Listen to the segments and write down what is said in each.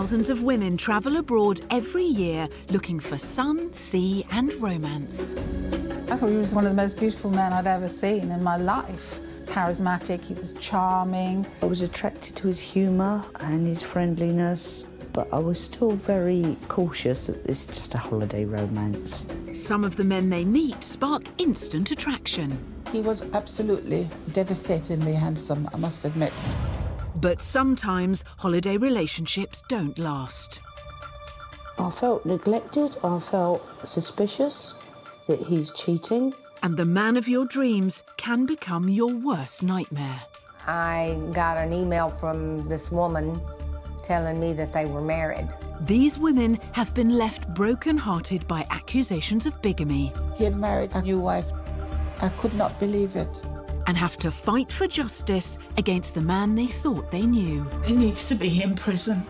Thousands of women travel abroad every year looking for sun, sea and romance. I thought he was one of the most beautiful men I'd ever seen in my life. Charismatic, he was charming. I was attracted to his humour and his friendliness, but I was still very cautious that it's just a holiday romance. Some of the men they meet spark instant attraction. He was absolutely devastatingly handsome, I must admit. But sometimes holiday relationships don't last. I felt neglected, I felt suspicious that he's cheating. And the man of your dreams can become your worst nightmare. I got an email from this woman telling me that they were married. These women have been left broken-hearted by accusations of bigamy. He had married a new wife. I could not believe it. And have to fight for justice against the man they thought they knew. He needs to be in prison.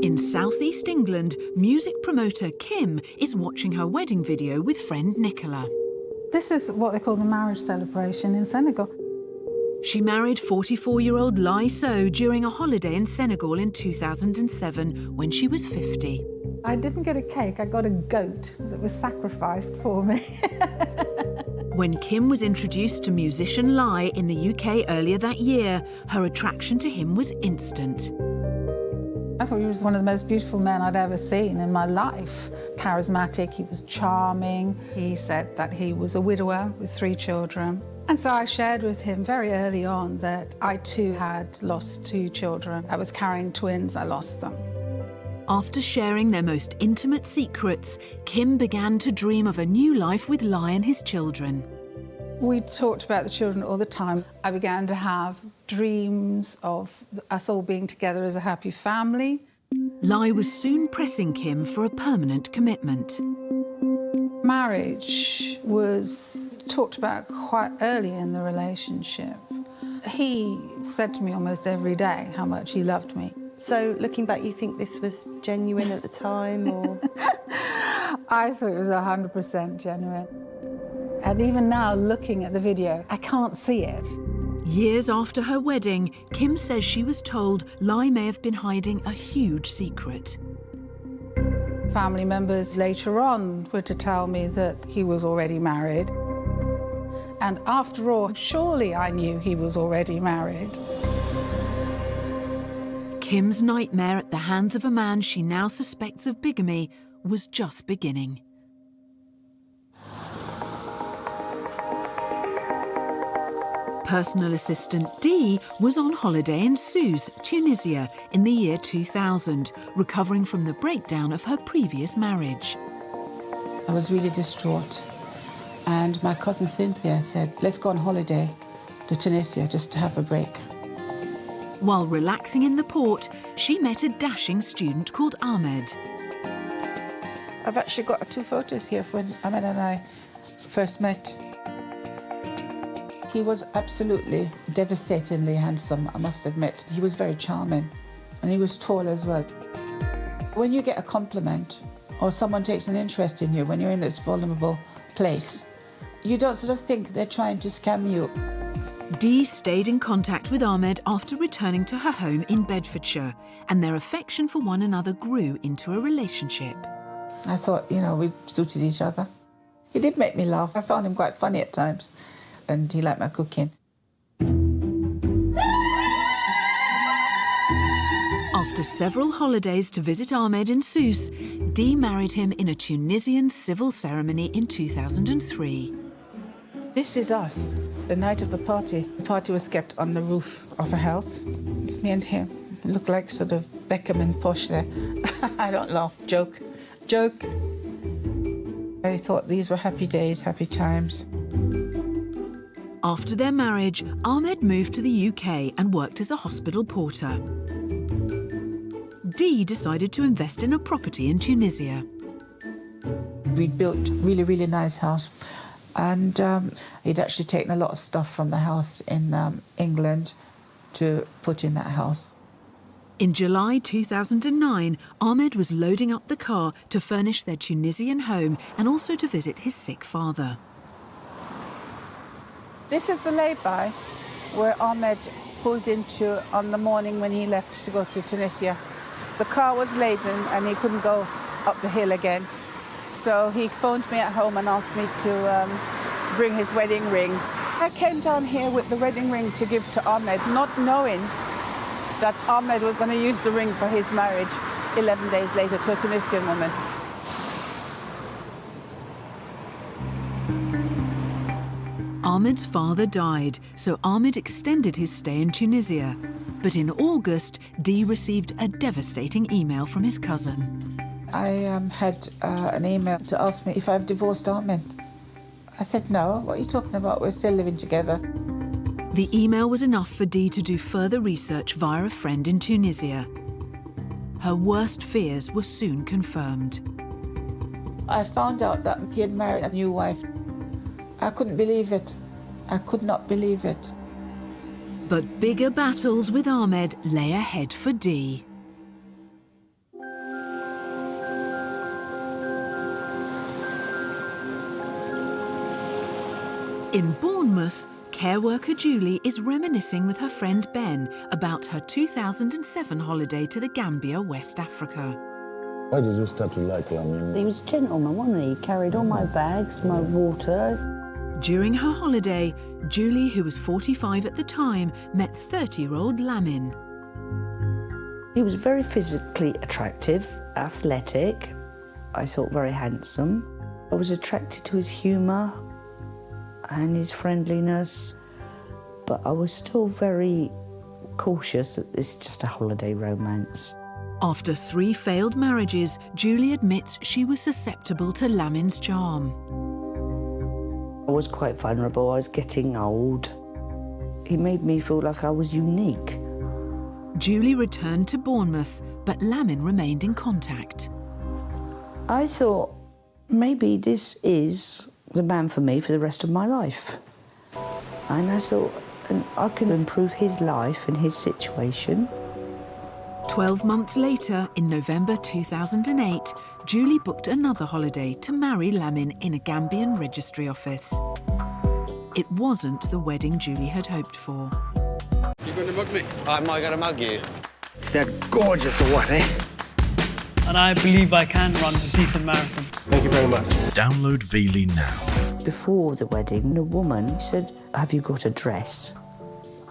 In southeast England, music promoter Kim is watching her wedding video with friend Nicola. This is what they call the marriage celebration in Senegal. She married 44-year-old Laye during a holiday in Senegal in 2007 when she was 50. I didn't get a cake, I got a goat that was sacrificed for me. When Kim was introduced to musician Laye in the UK earlier that year, her attraction to him was instant. I thought he was one of the most beautiful men I'd ever seen in my life. Charismatic, he was charming. He said that he was a widower with 3 children. And so I shared with him very early on that I too had lost 2 children. I was carrying twins, I lost them. After sharing their most intimate secrets, Kim began to dream of a new life with Laye and his children. We talked about the children all the time. I began to have dreams of us all being together as a happy family. Laye was soon pressing Kim for a permanent commitment. Marriage was talked about quite early in the relationship. He said to me almost every day how much he loved me. So, looking back, you think this was genuine at the time, or...? I thought it was 100% genuine. And even now, looking at the video, I can't see it. Years after her wedding, Kim says she was told Laye may have been hiding a huge secret. Family members later on were to tell me that he was already married. And after all, surely I knew he was already married. Kim's nightmare at the hands of a man she now suspects of bigamy was just beginning. Personal assistant Dee was on holiday in Sousse, Tunisia, in the year 2000, recovering from the breakdown of her previous marriage. I was really distraught. And my cousin Cynthia said, let's go on holiday to Tunisia just to have a break. While relaxing in the port, she met a dashing student called Ahmed. I've actually got 2 photos here of when Ahmed and I first met. He was absolutely devastatingly handsome, I must admit. He was very charming, and he was tall as well. When you get a compliment, or someone takes an interest in you when you're in this vulnerable place, you don't sort of think they're trying to scam you. Dee stayed in contact with Ahmed after returning to her home in Bedfordshire, and their affection for one another grew into a relationship. I thought, you know, we suited each other. He did make me laugh. I found him quite funny at times, and he liked my cooking. After several holidays to visit Ahmed in Sousse, Dee married him in a Tunisian civil ceremony in 2003. This is us, the night of the party. The party was kept on the roof of a house. It's me and him. We look like sort of Beckham and Posh there. I don't laugh, joke. I thought these were happy days, happy times. After their marriage, Ahmed moved to the UK and worked as a hospital porter. Dee decided to invest in a property in Tunisia. We'd built a really, really nice house. And he'd actually taken a lot of stuff from the house in England to put in that house. In July 2009, Ahmed was loading up the car to furnish their Tunisian home and also to visit his sick father. This is the lay-by where Ahmed pulled into on the morning when he left to go to Tunisia. The car was laden and he couldn't go up the hill again. So he phoned me at home and asked me to bring his wedding ring. I came down here with the wedding ring to give to Ahmed, not knowing that Ahmed was going to use the ring for his marriage 11 days later to a Tunisian woman. Ahmed's father died, so Ahmed extended his stay in Tunisia. But in August, Dee received a devastating email from his cousin. I had an email to ask me if I've divorced Ahmed. I said, no, what are you talking about? We're still living together. The email was enough for Dee to do further research via a friend in Tunisia. Her worst fears were soon confirmed. I found out that he had married a new wife. I couldn't believe it. I could not believe it. But bigger battles with Ahmed lay ahead for Dee. In Bournemouth, care worker Julie is reminiscing with her friend Ben about her 2007 holiday to the Gambia, West Africa. Why did you start to like Lamin? He was a gentleman, wasn't he? He carried all my bags, my water. During her holiday, Julie, who was 45 at the time, met 30-year-old Lamin. He was very physically attractive, athletic, I thought very handsome. I was attracted to his humour and his friendliness, but I was still very cautious that this is just a holiday romance. After 3 failed marriages, Julie admits she was susceptible to Lamin's charm. I was quite vulnerable, I was getting old. He made me feel like I was unique. Julie returned to Bournemouth, but Lamin remained in contact. I thought, maybe this is the man for me for the rest of my life. And I thought, and I can improve his life and his situation. 12 months later, in November 2008, Julie booked another holiday to marry Lamin in a Gambian registry office. It wasn't the wedding Julie had hoped for. You going to mug me? Am I going to mug you? Is that gorgeous or what, eh? And I believe I can run a decent marathon. Thank you very much. Download Veely now. Before the wedding, the woman said, "Have you got a dress?"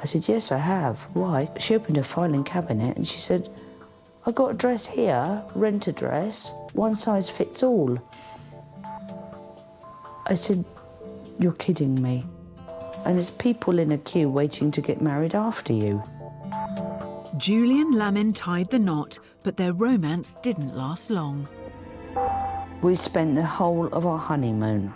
I said, "Yes, I have." "Why?" She opened a filing cabinet and she said, "I got a dress here, rent a dress, one size fits all." I said, "You're kidding me." And there's people in a queue waiting to get married after you. Julie and Lamin tied the knot, but their romance didn't last long. We spent the whole of our honeymoon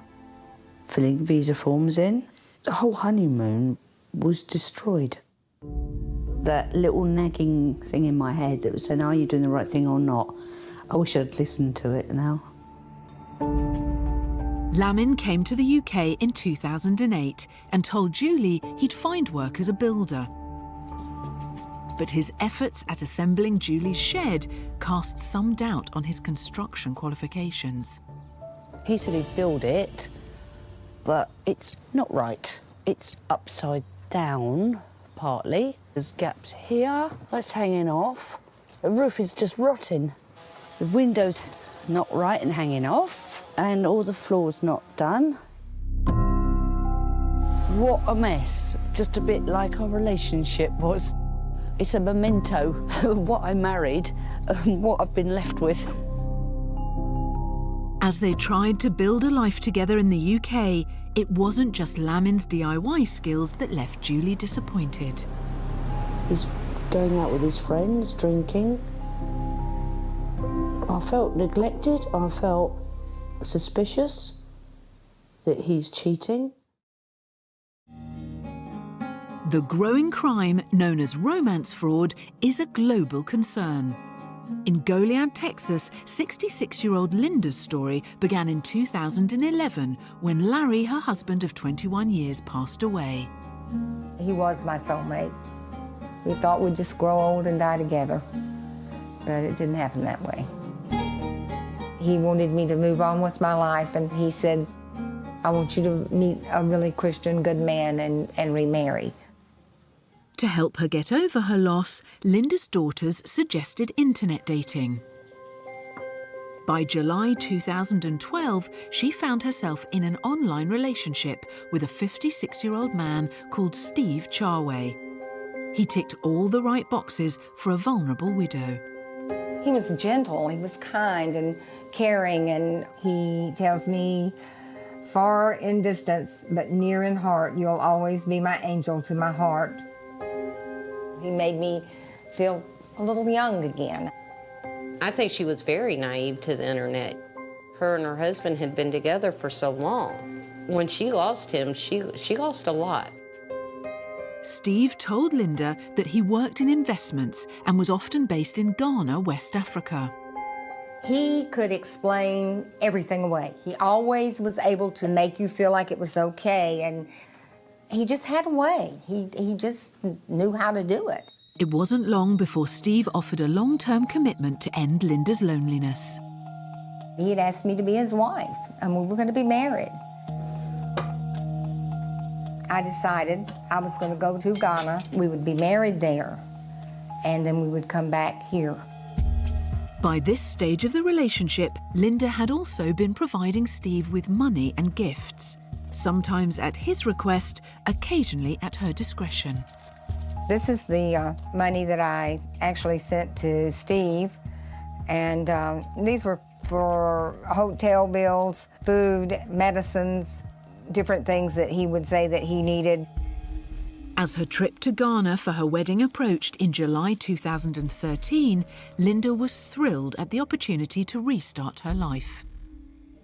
filling visa forms in. The whole honeymoon was destroyed. That little nagging thing in my head that was saying, are you doing the right thing or not? I wish I'd listened to it now. Lamin came to the UK in 2008 and told Julie he'd find work as a builder. But his efforts at assembling Julie's shed cast some doubt on his construction qualifications. He said he'd build it, but it's not right. It's upside down, partly. There's gaps here, that's hanging off. The roof is just rotting. The window's not right and hanging off, and all the floor's not done. What a mess. Just a bit like our relationship was. It's a memento of what I married and what I've been left with. As they tried to build a life together in the UK, it wasn't just Lamin's DIY skills that left Julie disappointed. He's going out with his friends, drinking. I felt neglected, I felt suspicious that he's cheating. The growing crime known as romance fraud is a global concern. In Goliad, Texas, 66-year-old Linda's story began in 2011 when Larry, her husband of 21 years, passed away. He was my soulmate. We thought we'd just grow old and die together, but it didn't happen that way. He wanted me to move on with my life, and he said, I want you to meet a really Christian, good man and remarry. To help her get over her loss, Linda's daughters suggested internet dating. By July 2012, she found herself in an online relationship with a 56-year-old man called Steve Charway. He ticked all the right boxes for a vulnerable widow. He was gentle, he was kind and caring, and he tells me, far in distance, but near in heart, you'll always be my angel to my heart. He made me feel a little young again. I think she was very naive to the internet. Her and her husband had been together for so long. When she lost him, she lost a lot. Steve told Linda that he worked in investments and was often based in Ghana, West Africa. He could explain everything away. He always was able to make you feel like it was okay, and he just had a way. He just knew how to do it. It wasn't long before Steve offered a long-term commitment to end Linda's loneliness. He had asked me to be his wife, and we were going to be married. I decided I was going to go to Ghana. We would be married there, and then we would come back here. By this stage of the relationship, Linda had also been providing Steve with money and gifts, sometimes at his request, occasionally at her discretion. This is the money that I actually sent to Steve, and these were for hotel bills, food, medicines, different things that he would say that he needed. As her trip to Ghana for her wedding approached in July 2013, Linda was thrilled at the opportunity to restart her life.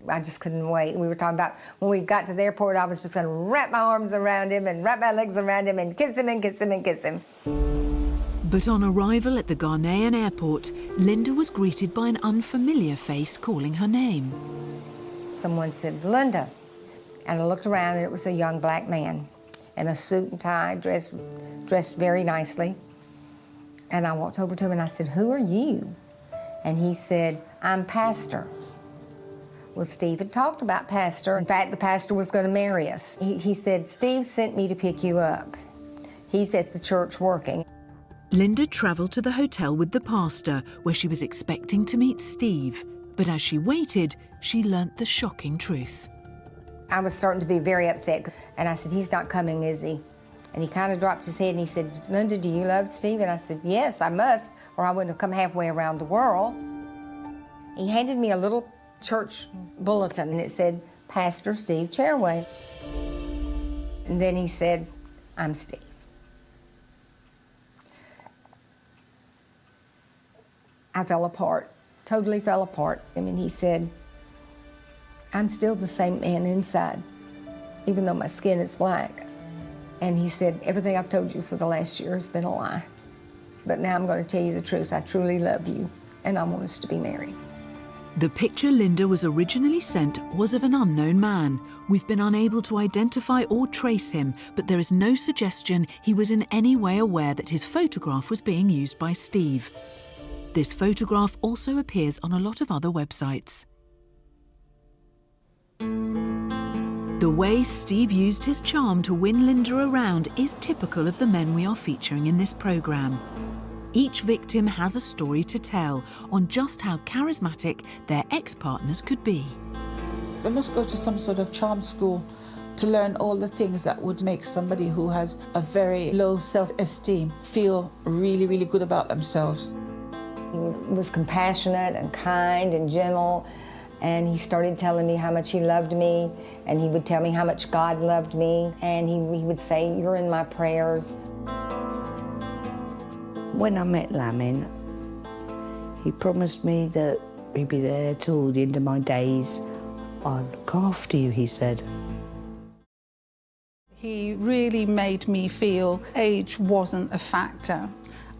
I just couldn't wait. We were talking about when we got to the airport, I was just going to wrap my arms around him and wrap my legs around him and kiss him and kiss him and kiss him. But on arrival at the Ghanaian airport, Linda was greeted by an unfamiliar face calling her name. Someone said, Linda. And I looked around, and it was a young black man in a suit and tie, dressed very nicely. And I walked over to him and I said, who are you? And he said, I'm pastor. Well, Steve had talked about pastor. In fact, the pastor was going to marry us. He said, Steve sent me to pick you up. He's at the church working. Linda travelled to the hotel with the pastor, where she was expecting to meet Steve. But as she waited, she learnt the shocking truth. I was starting to be very upset, and I said, he's not coming, is he? And he kind of dropped his head and he said, Linda, do you love Steve? And I said, yes, I must, or I wouldn't have come halfway around the world. He handed me a little church bulletin, and it said, Pastor Steve Charway. And then he said, I'm Steve. I fell apart, totally fell apart. I mean, he said, I'm still the same man inside, even though my skin is black. And he said, everything I've told you for the last year has been a lie. But now I'm going to tell you the truth. I truly love you, and I want us to be married. The picture Linda was originally sent was of an unknown man. We've been unable to identify or trace him, but there is no suggestion he was in any way aware that his photograph was being used by Steve. This photograph also appears on a lot of other websites. The way Steve used his charm to win Linda around is typical of the men we are featuring in this programme. Each victim has a story to tell on just how charismatic their ex-partners could be. They must go to some sort of charm school to learn all the things that would make somebody who has a very low self-esteem feel really, really good about themselves. He was compassionate and kind and gentle, and he started telling me how much he loved me, and he would tell me how much God loved me, and he would say, you're in my prayers. When I met Lamin, he promised me that he'd be there till the end of my days. I'll look after you, he said. He really made me feel age wasn't a factor,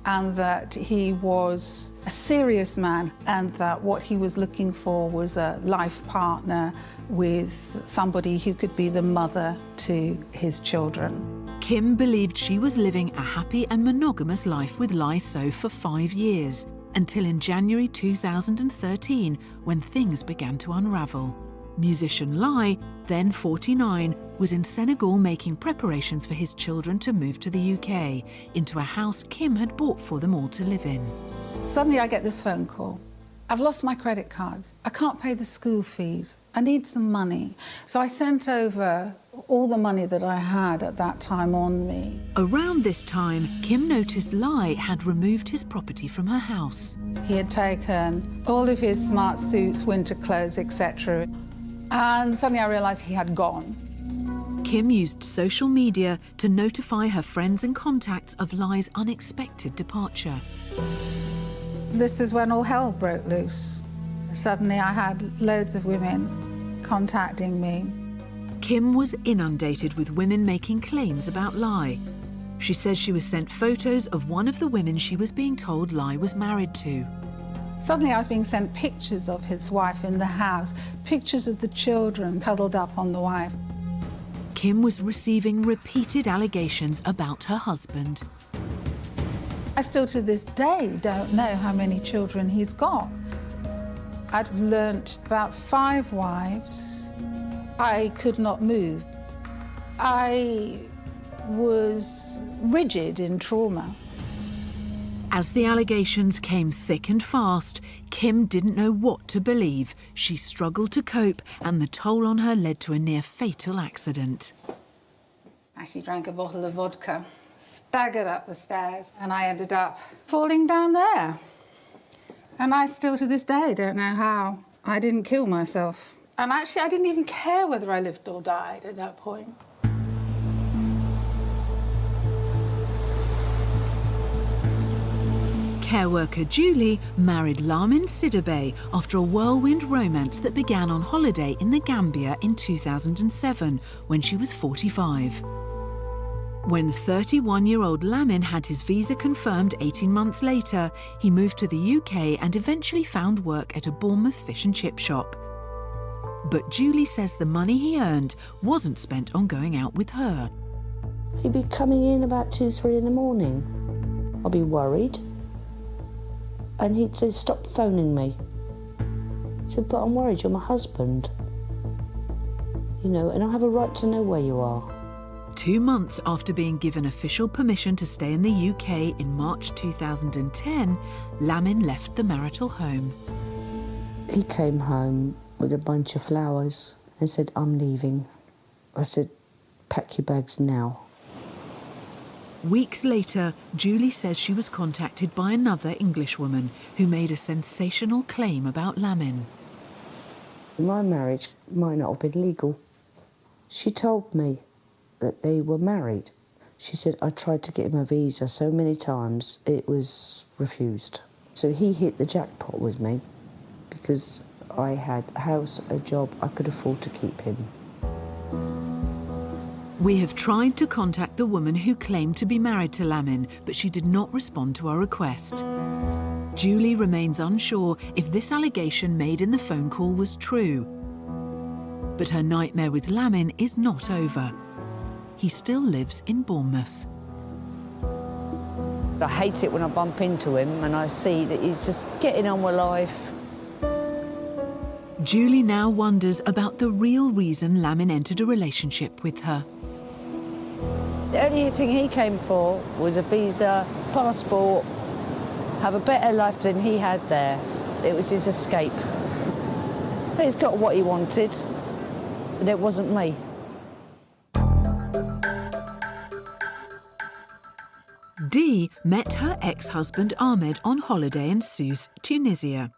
and that he was a serious man, and that what he was looking for was a life partner with somebody who could be the mother to his children. Kim believed she was living a happy and monogamous life with Laye So for 5 years, until in January 2013, when things began to unravel. Musician Laye, then 49, was in Senegal making preparations for his children to move to the UK, into a house Kim had bought for them all to live in. Suddenly I get this phone call. I've lost my credit cards. I can't pay the school fees. I need some money. So I sent over all the money that I had at that time on me. Around this time, Kim noticed Laye had removed his property from her house. He had taken all of his smart suits, winter clothes, etc. And suddenly I realised he had gone. Kim used social media to notify her friends and contacts of Laye's unexpected departure. This is when all hell broke loose. Suddenly I had loads of women contacting me. Kim was inundated with women making claims about Laye. She says she was sent photos of one of the women she was being told Laye was married to. Suddenly I was being sent pictures of his wife in the house, pictures of the children cuddled up on the wife. Kim was receiving repeated allegations about her husband. I still to this day don't know how many children he's got. I'd learnt about 5 wives. I could not move. I was rigid in trauma. As the allegations came thick and fast, Kim didn't know what to believe. She struggled to cope, and the toll on her led to a near-fatal accident. I actually drank a bottle of vodka, staggered up the stairs, and I ended up falling down there. And I still to this day don't know how I didn't kill myself. And actually I didn't even care whether I lived or died at that point. Care worker Julie married Lamin Sidibe after a whirlwind romance that began on holiday in the Gambia in 2007, when she was 45. When 31-year-old Lamin had his visa confirmed 18 months later, he moved to the UK and eventually found work at a Bournemouth fish and chip shop. But Julie says the money he earned wasn't spent on going out with her. He'd be coming in about 2, 3 in the morning. I'd be worried. And he'd say, stop phoning me. I said, but I'm worried, you're my husband. You know, and I have a right to know where you are. 2 months after being given official permission to stay in the UK in March 2010, Lamin left the marital home. He came home with a bunch of flowers and said, I'm leaving. I said, pack your bags now. Weeks later, Julie says she was contacted by another Englishwoman who made a sensational claim about Lamin. My marriage might not have been legal. She told me that they were married. She said, I tried to get him a visa so many times, it was refused. So he hit the jackpot with me because I had a house, a job, I could afford to keep him. We have tried to contact the woman who claimed to be married to Lamin, but she did not respond to our request. Julie remains unsure if this allegation made in the phone call was true. But her nightmare with Lamin is not over. He still lives in Bournemouth. I hate it when I bump into him and I see that he's just getting on with life. Julie now wonders about the real reason Lamin entered a relationship with her. The only thing he came for was a visa, passport, have a better life than he had there. It was his escape. But he's got what he wanted, but it wasn't me. Dee met her ex-husband Ahmed on holiday in Sousse, Tunisia.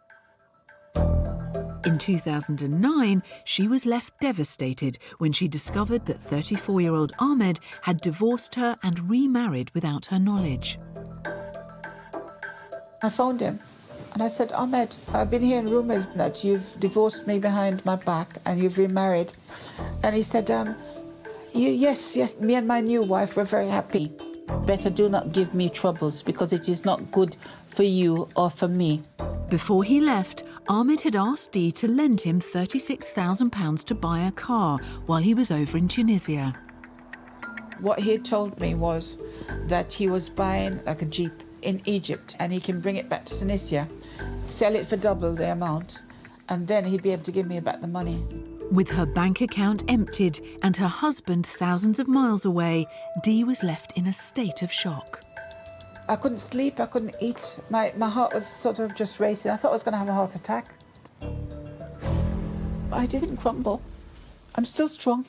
In 2009, she was left devastated when she discovered that 34-year-old Ahmed had divorced her and remarried without her knowledge. I phoned him and I said, Ahmed, I've been hearing rumours that you've divorced me behind my back and you've remarried. And he said, yes, me and my new wife were very happy. Better do not give me troubles because it is not good for you or for me. Before he left, Ahmed had asked Dee to lend him £36,000 to buy a car while he was over in Tunisia. What he had told me was that he was buying like a Jeep in Egypt and he can bring it back to Tunisia, sell it for double the amount, and then he'd be able to give me back the money. With her bank account emptied and her husband thousands of miles away, Dee was left in a state of shock. I couldn't sleep, I couldn't eat. My heart was sort of just racing. I thought I was going to have a heart attack. I didn't crumble. I'm still strong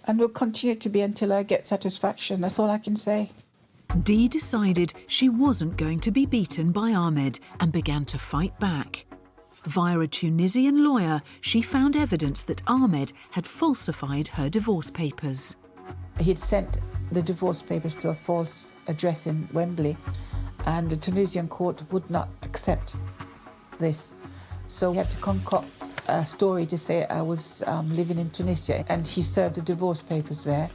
and will continue to be until I get satisfaction. That's all I can say. Dee decided she wasn't going to be beaten by Ahmed and began to fight back. Via a Tunisian lawyer, she found evidence that Ahmed had falsified her divorce papers. He'd sent the divorce papers to a false address in Wembley, and the Tunisian court would not accept this. So he had to concoct a story to say I was living in Tunisia, and he served the divorce papers there.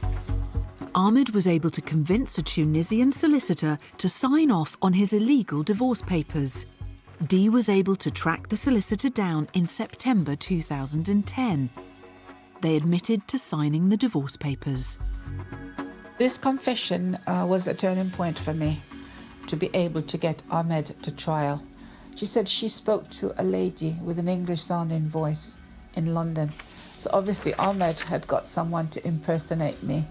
Ahmed was able to convince a Tunisian solicitor to sign off on his illegal divorce papers. Dee was able to track the solicitor down in September 2010. They admitted to signing the divorce papers. This confession was a turning point for me to be able to get Ahmed to trial. She said she spoke to a lady with an English-sounding voice in London. So obviously Ahmed had got someone to impersonate me.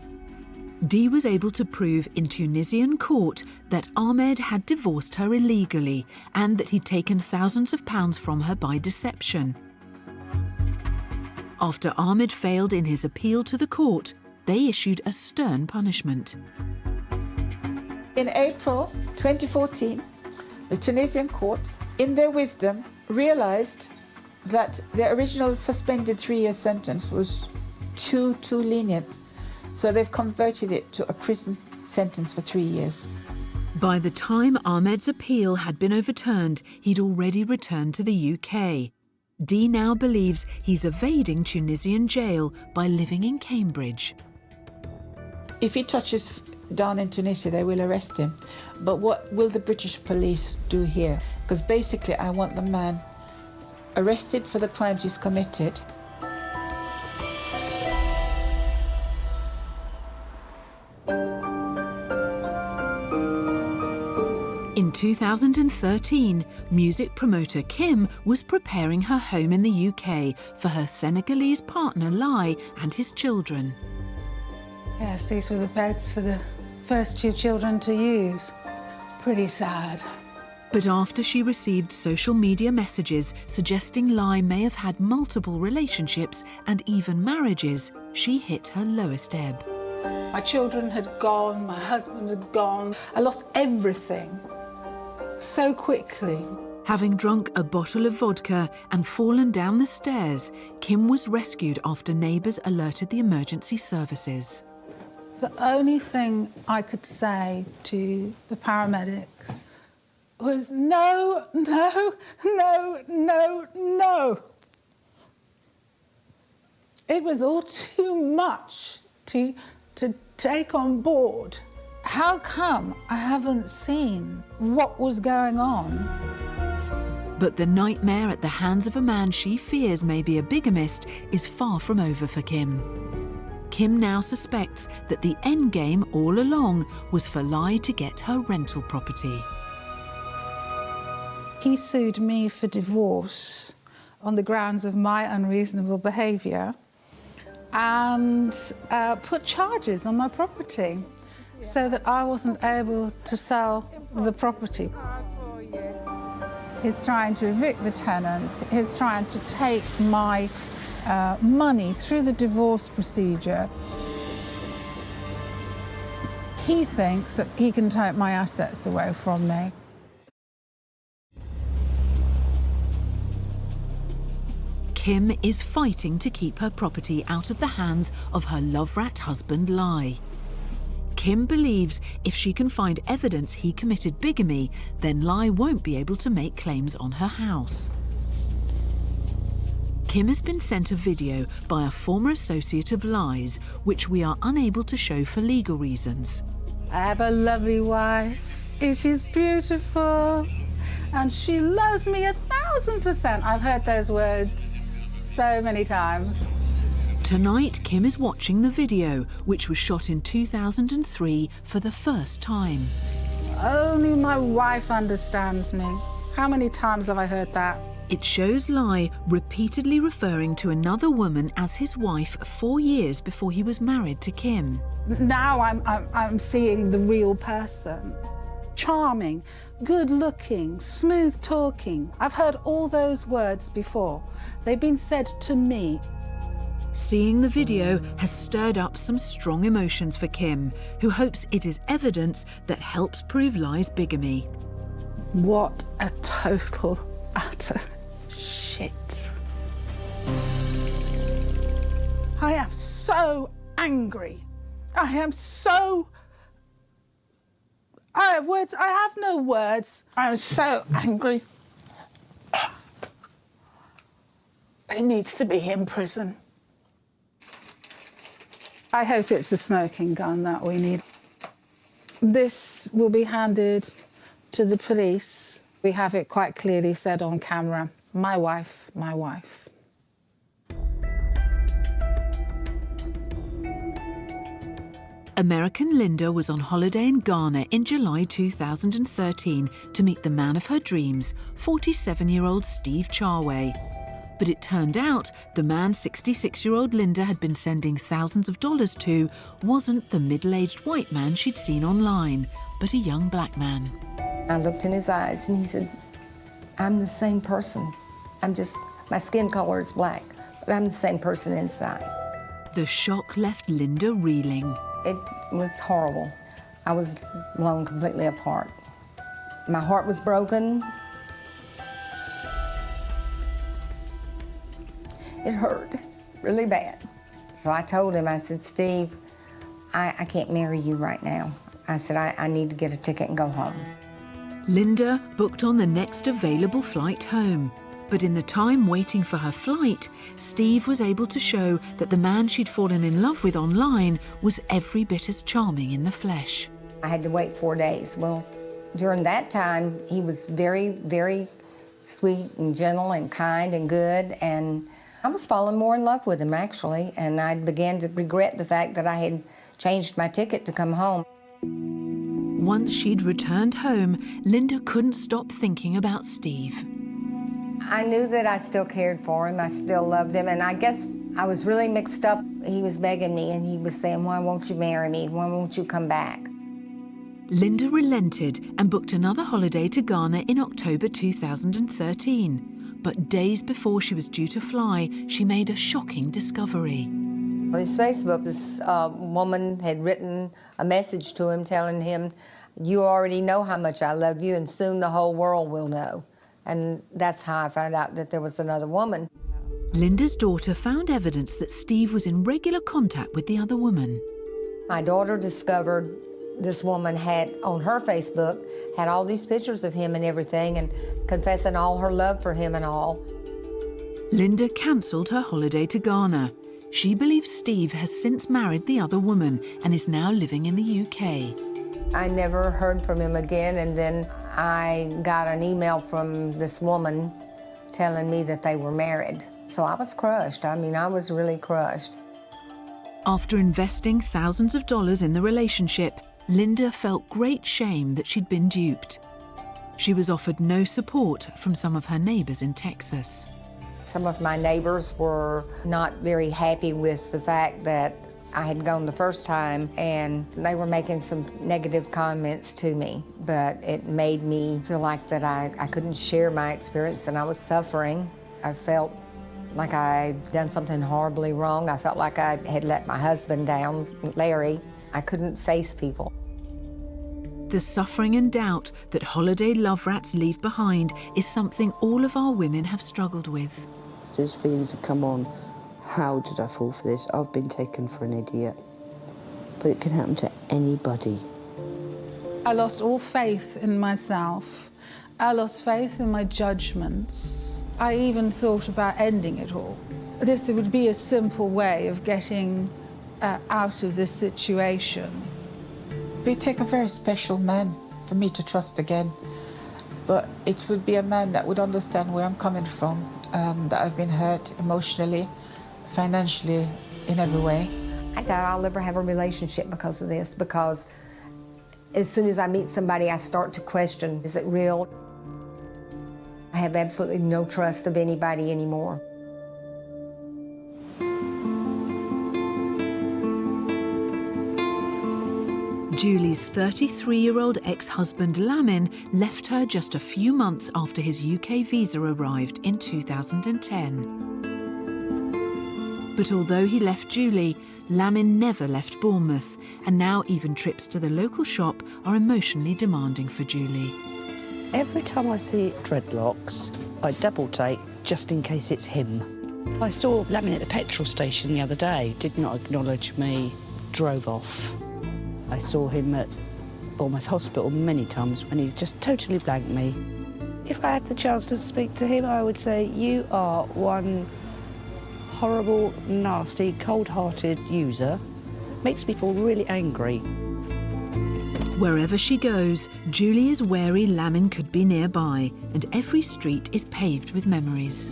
Dee was able to prove in Tunisian court that Ahmed had divorced her illegally and that he'd taken thousands of pounds from her by deception. After Ahmed failed in his appeal to the court, they issued a stern punishment. In April 2014, the Tunisian court, in their wisdom, realized that the original suspended 3-year sentence was too lenient. So they've converted it to a prison sentence for 3 years. By the time Ahmed's appeal had been overturned, he'd already returned to the UK. Dee now believes he's evading Tunisian jail by living in Cambridge. If he touches down in Tunisia, they will arrest him. But what will the British police do here? Because basically I want the man arrested for the crimes he's committed. In 2013, music promoter Kim was preparing her home in the UK for her Senegalese partner Laye and his children. Yes, these were the beds for the first 2 children to use. Pretty sad. But after she received social media messages suggesting Laye may have had multiple relationships and even marriages, she hit her lowest ebb. My children had gone, my husband had gone. I lost everything so quickly. Having drunk a bottle of vodka and fallen down the stairs, Kim was rescued after neighbours alerted the emergency services. The only thing I could say to the paramedics was no, no, no, no, no. It was all too much to take on board. How come I haven't seen what was going on? But the nightmare at the hands of a man she fears may be a bigamist is far from over for Kim. Kim now suspects that the end game all along was for Laye to get her rental property. He sued me for divorce on the grounds of my unreasonable behaviour and put charges on my property so that I wasn't able to sell the property. He's trying to evict the tenants. He's trying to take my money through the divorce procedure. He thinks that he can take my assets away from me. Kim is fighting to keep her property out of the hands of her love rat husband Laye. Kim believes if she can find evidence he committed bigamy, then Laye won't be able to make claims on her house. Kim has been sent a video by a former associate of Laye's, which we are unable to show for legal reasons. I have a lovely wife. She's beautiful. And she loves me 1,000%. I've heard those words so many times. Tonight, Kim is watching the video, which was shot in 2003 for the first time. Only my wife understands me. How many times have I heard that? It shows Laye repeatedly referring to another woman as his wife 4 years before he was married to Kim. Now I'm seeing the real person. Charming, good-looking, smooth-talking. I've heard all those words before. They've been said to me. Seeing the video has stirred up some strong emotions for Kim, who hopes it is evidence that helps prove Laye's bigamy. What a total, utter shit. I am so angry. I am so... I have no words. I am so angry. He needs to be in prison. I hope it's the smoking gun that we need. This will be handed to the police. We have it quite clearly said on camera, my wife, my wife. American Linda was on holiday in Ghana in July 2013 to meet the man of her dreams, 47-year-old Steve Charway. But it turned out the man 66-year-old Linda had been sending thousands of dollars to wasn't the middle-aged white man she'd seen online, but a young black man. I looked in his eyes and he said, I'm the same person. My skin color is black, but I'm the same person inside. The shock left Linda reeling. It was horrible. I was blown completely apart. My heart was broken. It hurt really bad. So I told him, I said, Steve, I can't marry you right now. I said, I need to get a ticket and go home. Linda booked on the next available flight home. But in the time waiting for her flight, Steve was able to show that the man she'd fallen in love with online was every bit as charming in the flesh. I had to wait 4 days. Well, during that time, he was very, very sweet and gentle and kind and good, and I was falling more in love with him, actually, and I began to regret the fact that I had changed my ticket to come home. Once she'd returned home, Linda couldn't stop thinking about Steve. I knew that I still cared for him, I still loved him, and I guess I was really mixed up. He was begging me and he was saying, why won't you marry me? Why won't you come back? Linda relented and booked another holiday to Ghana in October 2013. But days before she was due to fly, she made a shocking discovery. On his Facebook, this woman had written a message to him telling him, you already know how much I love you and soon the whole world will know. And that's how I found out that there was another woman. Linda's daughter found evidence that Steve was in regular contact with the other woman. My daughter discovered this woman had, on her Facebook, had all these pictures of him and everything and confessing all her love for him and all. Linda cancelled her holiday to Ghana. She believes Steve has since married the other woman and is now living in the UK. I never heard from him again, and then I got an email from this woman telling me that they were married. So I was crushed. I mean, I was really crushed. After investing thousands of dollars in the relationship, Linda felt great shame that she'd been duped. She was offered no support from some of her neighbours in Texas. Some of my neighbors were not very happy with the fact that I had gone the first time, and they were making some negative comments to me, but it made me feel like that I couldn't share my experience and I was suffering. I felt like I'd done something horribly wrong. I felt like I had let my husband down, Larry. I couldn't face people. The suffering and doubt that holiday love rats leave behind is something all of our women have struggled with. Those feelings have come on. How did I fall for this? I've been taken for an idiot. But it can happen to anybody. I lost all faith in myself. I lost faith in my judgments. I even thought about ending it all. This would be a simple way of getting out of this situation. It would take a very special man for me to trust again. But it would be a man that would understand where I'm coming from, that I've been hurt emotionally, financially, in every way. I doubt I'll ever have a relationship because of this, because as soon as I meet somebody, I start to question, is it real? I have absolutely no trust of anybody anymore. Julie's 33-year-old ex-husband Lamin left her just a few months after his UK visa arrived in 2010. But although he left Julie, Lamin never left Bournemouth, and now even trips to the local shop are emotionally demanding for Julie. Every time I see dreadlocks, I double take just in case it's him. I saw Lamin at the petrol station the other day, did not acknowledge me, drove off. I saw him at Bournemouth Hospital many times when he just totally blanked me. If I had the chance to speak to him, I would say, you are one horrible, nasty, cold-hearted user. Makes me feel really angry. Wherever she goes, Julie is wary Lamin could be nearby, and every street is paved with memories.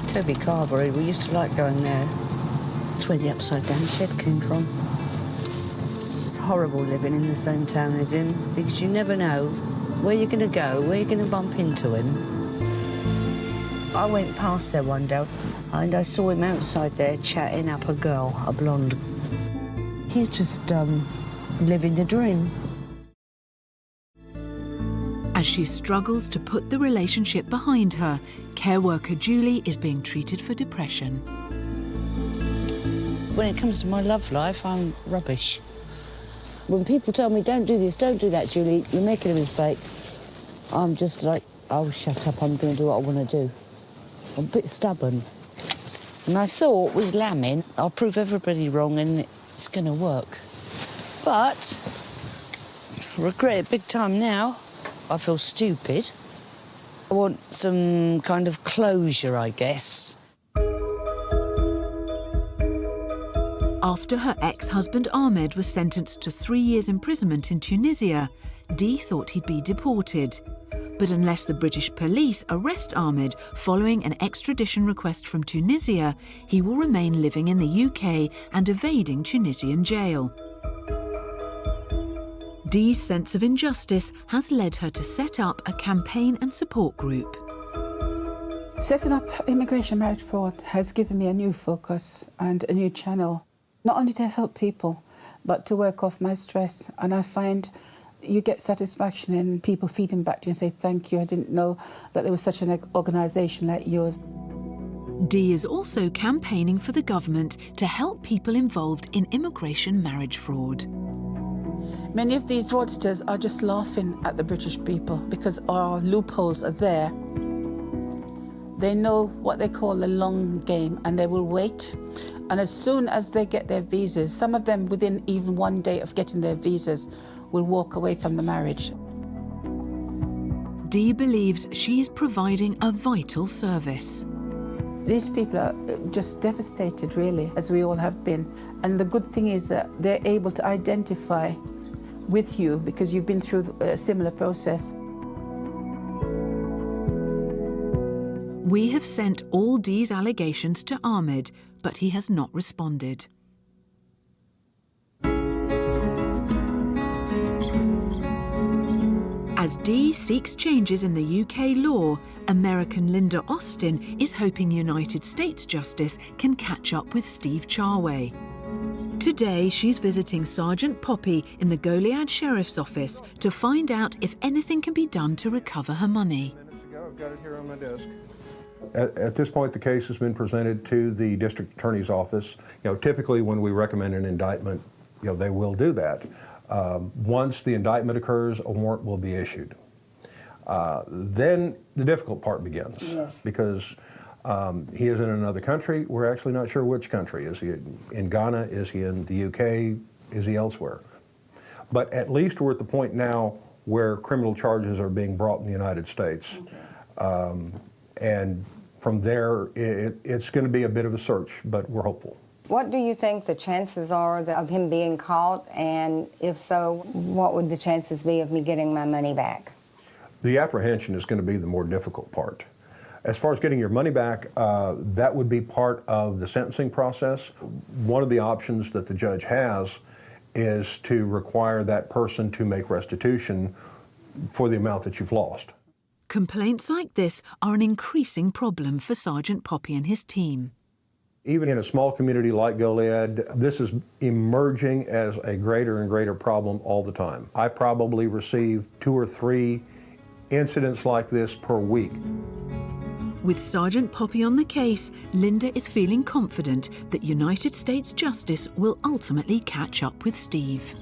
Toby Carvery, we used to like going there. That's where the upside-down shed came from. It's horrible living in the same town as him, because you never know where you're going to go, where you're going to bump into him. I went past there one day, and I saw him outside there chatting up a girl, a blonde. He's just living the dream. As she struggles to put the relationship behind her, care worker Julie is being treated for depression. When it comes to my love life, I'm rubbish. When people tell me, don't do this, don't do that, Julie, you're making a mistake, I'm just like, oh, shut up, I'm going to do what I want to do. I'm a bit stubborn. And I thought, with Lamin, I'll prove everybody wrong and it's going to work. But I regret it big time now. I feel stupid. I want some kind of closure, I guess. After her ex-husband Ahmed was sentenced to 3 years imprisonment in Tunisia, Dee thought he'd be deported. But unless the British police arrest Ahmed following an extradition request from Tunisia, he will remain living in the UK and evading Tunisian jail. Dee's sense of injustice has led her to set up a campaign and support group. Setting up immigration marriage fraud has given me a new focus and a new channel, not only to help people, but to work off my stress. And I find you get satisfaction in people feeding back to you and say, thank you, I didn't know that there was such an organisation like yours. Dee is also campaigning for the government to help people involved in immigration marriage fraud. Many of these fraudsters are just laughing at the British people because our loopholes are there. They know what they call the long game, and they will wait. And as soon as they get their visas, some of them within even 1 day of getting their visas, will walk away from the marriage. Dee believes she is providing a vital service. These people are just devastated, really, as we all have been. And the good thing is that they're able to identify with you because you've been through a similar process. We have sent all Dee's allegations to Ahmed, but he has not responded. As Dee seeks changes in the UK law, American Linda Austin is hoping United States Justice can catch up with Steve Charway. Today, she's visiting Sergeant Poppy in the Goliad Sheriff's Office to find out if anything can be done to recover her money. I've got it here on my desk. At this point, the case has been presented to the district attorney's office. Typically when we recommend an indictment, they will do that. Once the indictment occurs, a warrant will be issued. Then the difficult part begins. Yes. Because he is in another country. We're actually not sure which country. Is he in Ghana? Is he in the UK? Is he elsewhere? But at least we're at the point now where criminal charges are being brought in the United States. Okay. And from there, it's going to be a bit of a search, but we're hopeful. What do you think the chances are of him being caught? And if so, what would the chances be of me getting my money back? The apprehension is going to be the more difficult part. As far as getting your money back, that would be part of the sentencing process. One of the options that the judge has is to require that person to make restitution for the amount that you've lost. Complaints like this are an increasing problem for Sergeant Poppy and his team. Even in a small community like Goliad, this is emerging as a greater and greater problem all the time. I probably receive 2 or 3 incidents like this per week. With Sergeant Poppy on the case, Linda is feeling confident that United States justice will ultimately catch up with Steve.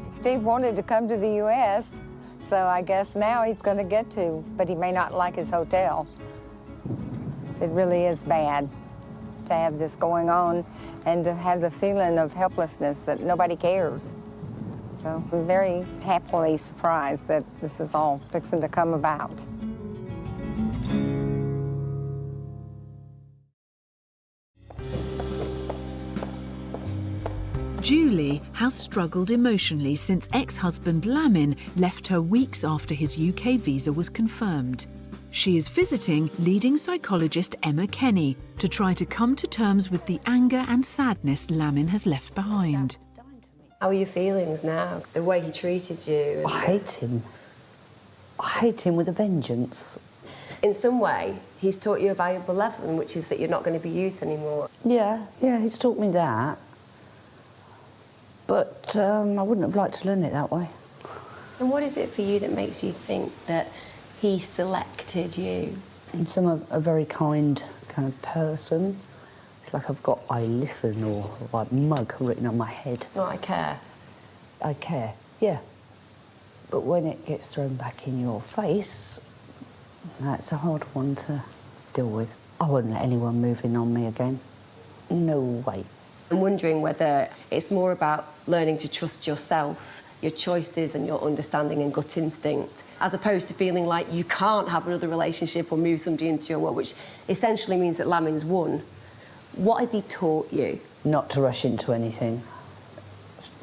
Steve wanted to come to the U.S., so I guess now he's going to get to, but he may not like his hotel. It really is bad to have this going on and to have the feeling of helplessness that nobody cares. So I'm very happily surprised that this is all fixing to come about. Julie has struggled emotionally since ex-husband Lamin left her weeks after his UK visa was confirmed. She is visiting leading psychologist Emma Kenny to try to come to terms with the anger and sadness Lamin has left behind. How are your feelings now? The way he treated you? I hate him. I hate him with a vengeance. In some way, he's taught you a valuable lesson, which is that you're not going to be used anymore. Yeah, he's taught me that. But I wouldn't have liked to learn it that way. And what is it for you that makes you think that he selected you? I'm a very kind of person. It's like I've got I listen or like mug written on my head. Oh, I care. I care, yeah. But when it gets thrown back in your face, that's a hard one to deal with. I wouldn't let anyone move in on me again. No way. I'm wondering whether it's more about learning to trust yourself, your choices and your understanding and gut instinct, as opposed to feeling like you can't have another relationship or move somebody into your world, which essentially means that Lamin's won. What has he taught you? Not to rush into anything.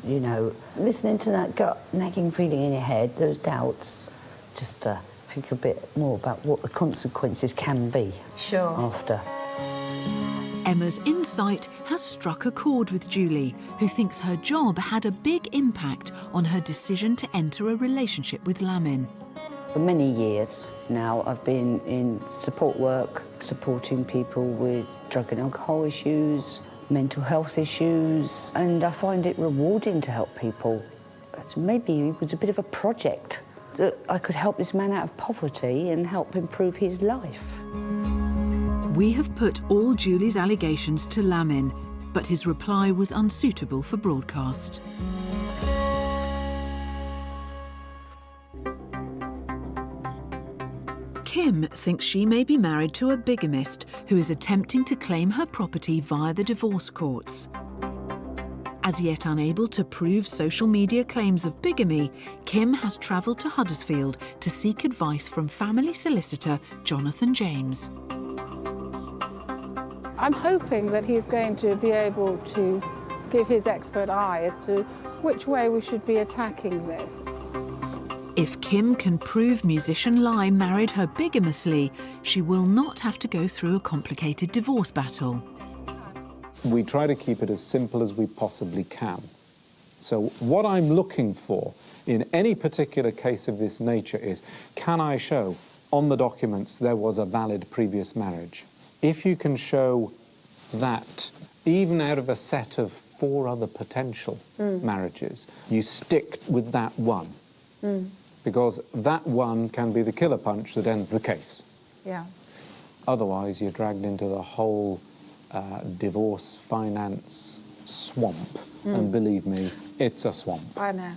You know, listening to that gut nagging feeling in your head, those doubts, just think a bit more about what the consequences can be. Sure. After. Emma's insight has struck a chord with Julie, who thinks her job had a big impact on her decision to enter a relationship with Lamin. For many years now, I've been in support work, supporting people with drug and alcohol issues, mental health issues, and I find it rewarding to help people. Maybe it was a bit of a project that I could help this man out of poverty and help improve his life. We have put all Julie's allegations to Lamin, but his reply was unsuitable for broadcast. Kim thinks she may be married to a bigamist who is attempting to claim her property via the divorce courts. As yet unable to prove social media claims of bigamy, Kim has travelled to Huddersfield to seek advice from family solicitor Jonathan James. I'm hoping that he's going to be able to give his expert eye as to which way we should be attacking this. If Kim can prove musician Laye married her bigamously, she will not have to go through a complicated divorce battle. We try to keep it as simple as we possibly can. So what I'm looking for in any particular case of this nature is, can I show on the documents there was a valid previous marriage? If you can show that, even out of a set of 4 other potential marriages, you stick with that one. Because that one can be the killer punch that ends the case. Yeah. Otherwise, you're dragged into the whole divorce finance swamp. And believe me, it's a swamp. I know.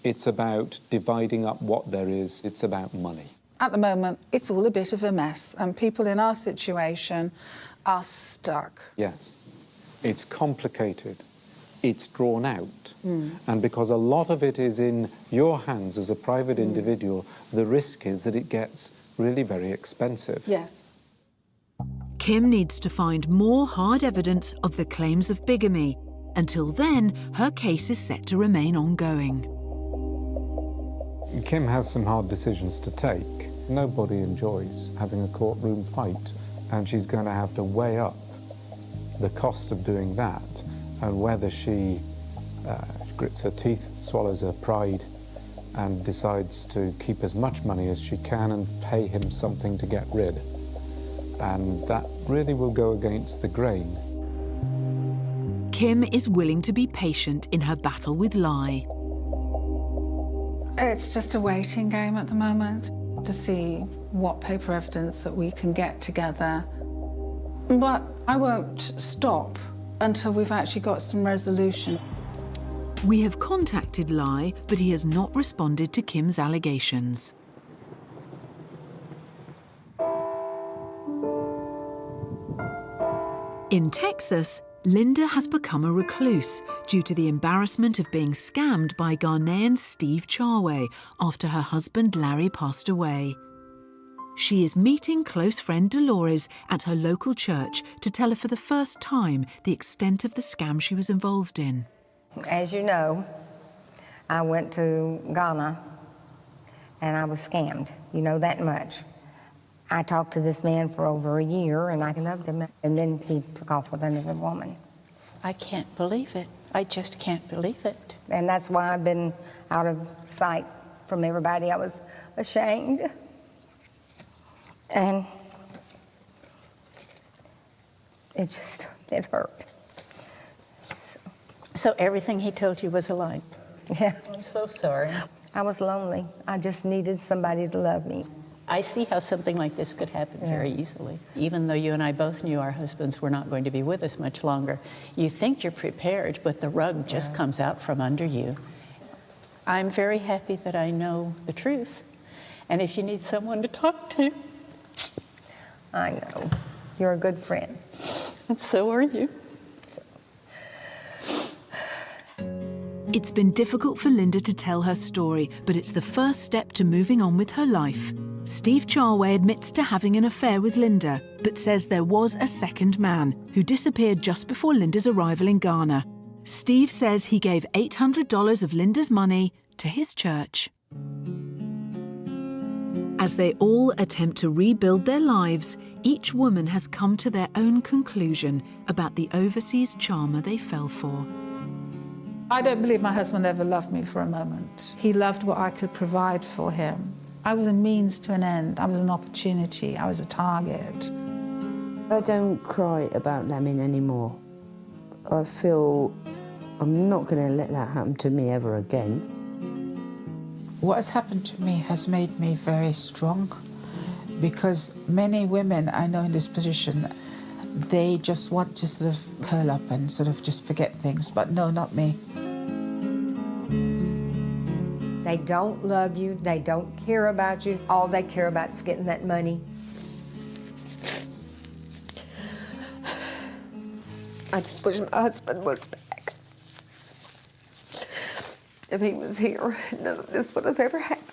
It's about dividing up what there is. It's about money. At the moment, it's all a bit of a mess, and people in our situation are stuck. Yes. It's complicated. It's drawn out. And because a lot of it is in your hands as a private individual, the risk is that it gets really very expensive. Yes. Kim needs to find more hard evidence of the claims of bigamy. Until then, her case is set to remain ongoing. Kim has some hard decisions to take. Nobody enjoys having a courtroom fight, and she's going to have to weigh up the cost of doing that and whether she grits her teeth, swallows her pride, and decides to keep as much money as she can and pay him something to get rid. And that really will go against the grain. Kim is willing to be patient in her battle with Laye. It's just a waiting game at the moment to see what paper evidence that we can get together. But I won't stop until we've actually got some resolution. We have contacted Laye, but he has not responded to Kim's allegations. In Texas, Linda has become a recluse due to the embarrassment of being scammed by Ghanaian Steve Charway after her husband Larry passed away. She is meeting close friend Dolores at her local church to tell her for the first time the extent of the scam she was involved in. As you know, I went to Ghana and I was scammed. You know that much. I talked to this man for over a year and I loved him, and then he took off with another woman. I can't believe it. I just can't believe it. And that's why I've been out of sight from everybody. I was ashamed. And it hurt. So everything he told you was a lie? Yeah. I'm so sorry. I was lonely. I just needed somebody to love me. I see how something like this could happen very easily. Even though you and I both knew our husbands were not going to be with us much longer, you think you're prepared, but the rug just comes out from under you. I'm very happy that I know the truth. And if you need someone to talk to... I know. You're a good friend. And so are you. It's been difficult for Linda to tell her story, but it's the first step to moving on with her life. Steve Charway admits to having an affair with Linda, but says there was a second man who disappeared just before Linda's arrival in Ghana. Steve says he gave $800 of Linda's money to his church. As they all attempt to rebuild their lives, each woman has come to their own conclusion about the overseas charmer they fell for. I don't believe my husband ever loved me for a moment. He loved what I could provide for him. I was a means to an end. I was an opportunity. I was a target. I don't cry about lambing anymore. I feel I'm not going to let that happen to me ever again. What has happened to me has made me very strong, because many women I know in this position, they just want to sort of curl up and sort of just forget things, but no, not me. They don't love you, they don't care about you. All they care about is getting that money. I just wish my husband was back. If he was here, none of this would have ever happened.